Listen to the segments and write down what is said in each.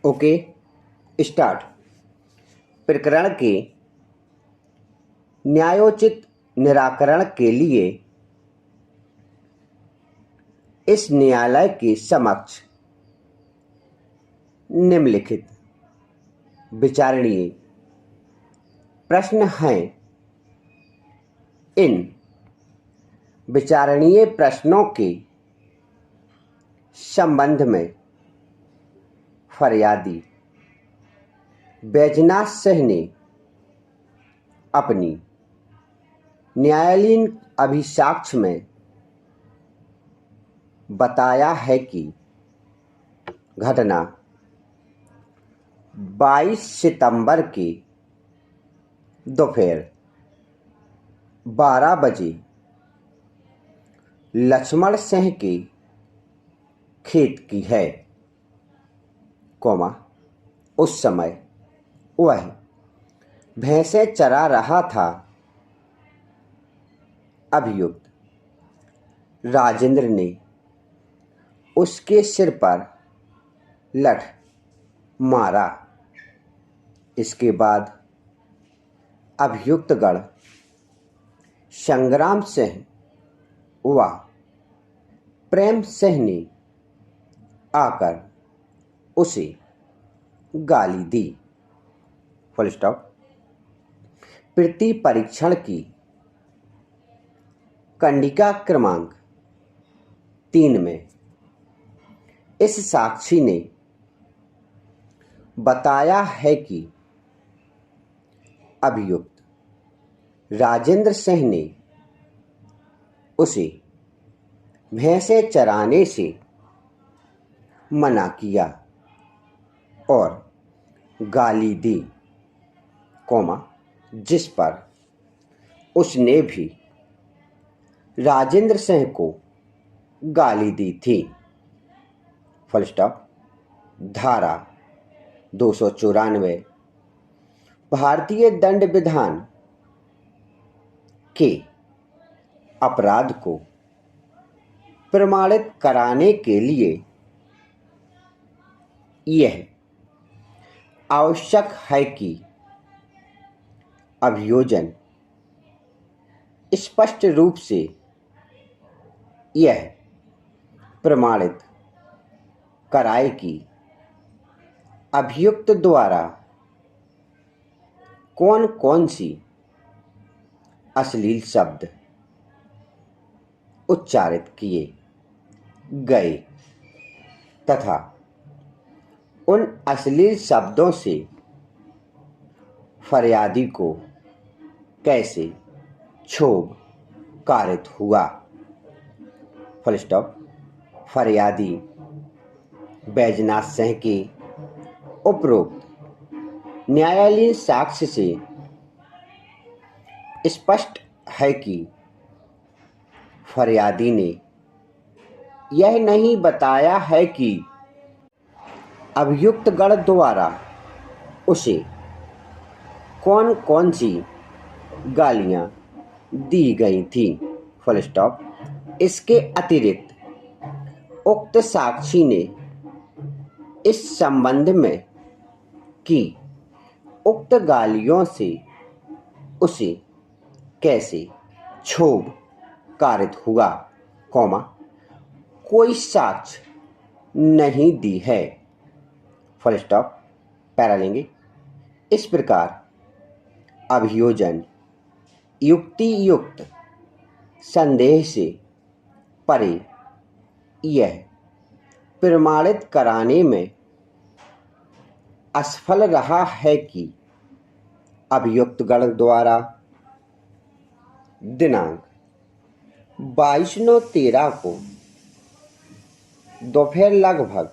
Okay start. प्रकरण के न्यायोचित निराकरण के लिए इस न्यायालय के समक्ष निम्नलिखित विचारणीय प्रश्न हैं। इन विचारणीय प्रश्नों के संबंध में फरियादी बैजनाथ सिंह ने अपनी न्यायालयीन अभिसाक्ष्य में बताया है कि घटना 22 सितंबर के दोपहर 12 बजे लक्ष्मण सिंह के खेत की है, उस समय वह भैंसें चरा रहा था। अभियुक्त राजेंद्र ने उसके सिर पर लठ मारा। इसके बाद अभियुक्तगण संग्राम सिंह व प्रेम सिंह ने आकर उसे गाली दी। Full stop. प्रति परीक्षण की कंडिका क्रमांक 3 में इस साक्षी ने बताया है कि अभियुक्त राजेंद्र सिंह ने उसे भैंसें चराने से मना किया और गाली दी, जिस पर उसने भी राजेंद्र सिंह को गाली दी थी। Full stop. धारा 294 भारतीय दंड विधान के अपराध को प्रमाणित कराने के लिए यह आवश्यक है कि अभियोजन स्पष्ट रूप से यह प्रमाणित कराए कि अभियुक्त द्वारा कौन कौन सी अश्लील शब्द उच्चारित किए गए तथा उन अश्लील शब्दों से फरियादी को कैसे क्षोभ कारित हुआ। Full stop. फरियादी बैजनाथ सिंह के उपरोक्त न्यायालयीन साक्ष्य से स्पष्ट है कि फरियादी ने यह नहीं बताया है कि अभियुक्तगण द्वारा उसे कौन कौन सी गालियां दी गई थी। Full stop. इसके अतिरिक्त उक्त साक्षी ने इस संबंध में कि उक्त गालियों से उसे कैसे क्षोभ कारित हुआ, कोई साक्ष्य नहीं दी है। Full stop. पैरा लेंगे। इस प्रकार अभियोजन युक्ति युक्त संदेह से परे यह प्रमाणित कराने में असफल रहा है कि अभियुक्तगण द्वारा दिनांक 22/9/13 को दोपहर लगभग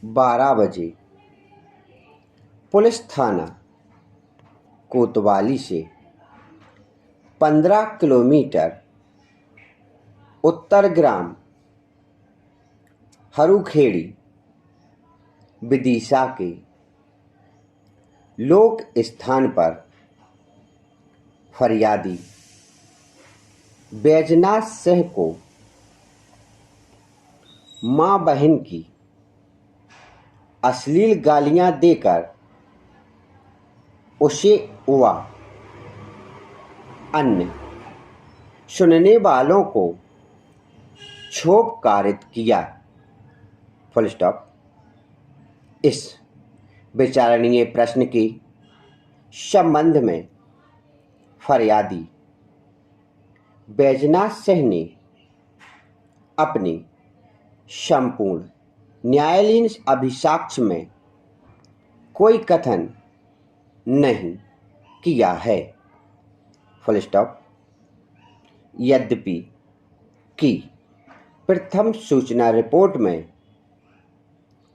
12 बजे पुलिस थाना कोतवाली से 15 किलोमीटर उत्तर ग्राम हरुखेड़ी विदिशा के लोक स्थान पर फरियादी बैजनाथ सिंह को मां बहन की अश्लील गालियां देकर उसे व अन्य सुनने वालों को क्षोभकारित किया। Full stop. इस विचारणीय प्रश्न के संबंध में फरियादी बैजनाथ सिंह ने अपने संपूर्ण न्यायालयीन अभिसाक्ष्य में कोई कथन नहीं किया है। Full stop. यद्यपि कि प्रथम सूचना रिपोर्ट में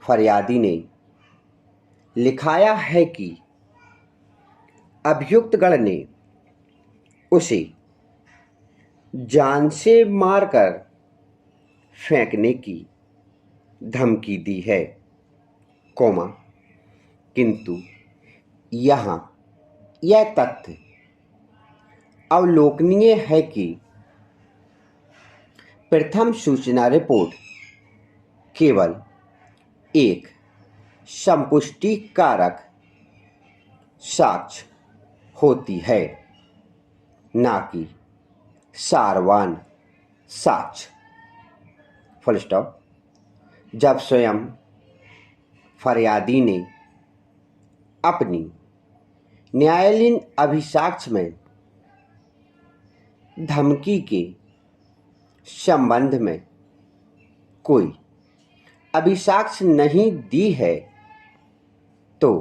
फरियादी ने लिखाया है कि अभियुक्तगण ने उसे जान से मारकर फेंकने की धमकी दी है, किंतु यहाँ यह तथ्य अवलोकनीय है कि प्रथम सूचना रिपोर्ट केवल एक संपुष्टि कारक साक्ष्य होती है, ना कि सारवान साक्ष्य। Full stop. जब स्वयं फरियादी ने अपनी न्यायालयीन अभिसाक्ष्य में धमकी के संबंध में कोई अभिसाक्ष्य नहीं दी है, तो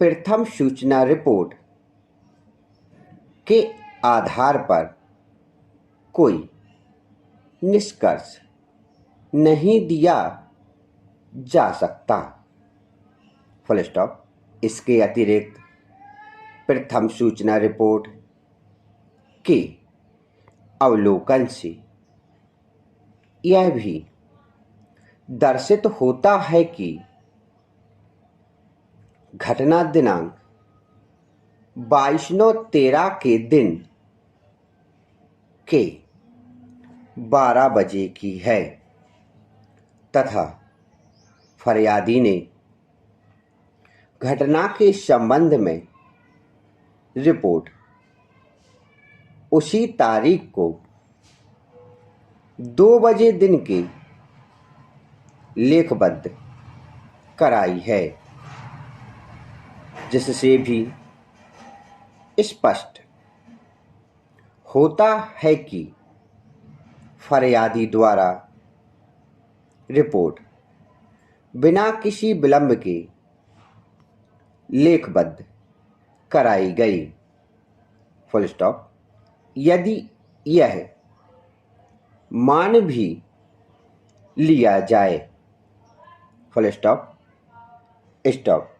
प्रथम सूचना रिपोर्ट के आधार पर कोई निष्कर्ष नहीं दिया जा सकता। Full stop. इसके अतिरिक्त प्रथम सूचना रिपोर्ट के अवलोकन से यह भी दर्शित होता है कि घटना दिनांक 22/9/13 के दिन के 12 बजे की है तथा फरियादी ने घटना के संबंध में रिपोर्ट उसी तारीख को 2 बजे दिन के लेखबद्ध कराई है, जिससे भी स्पष्ट होता है कि फरियादी द्वारा रिपोर्ट बिना किसी विलंब के लेखबद्ध कराई गई। Full stop. यदि यह मान भी लिया जाए। Full stop. स्टॉप।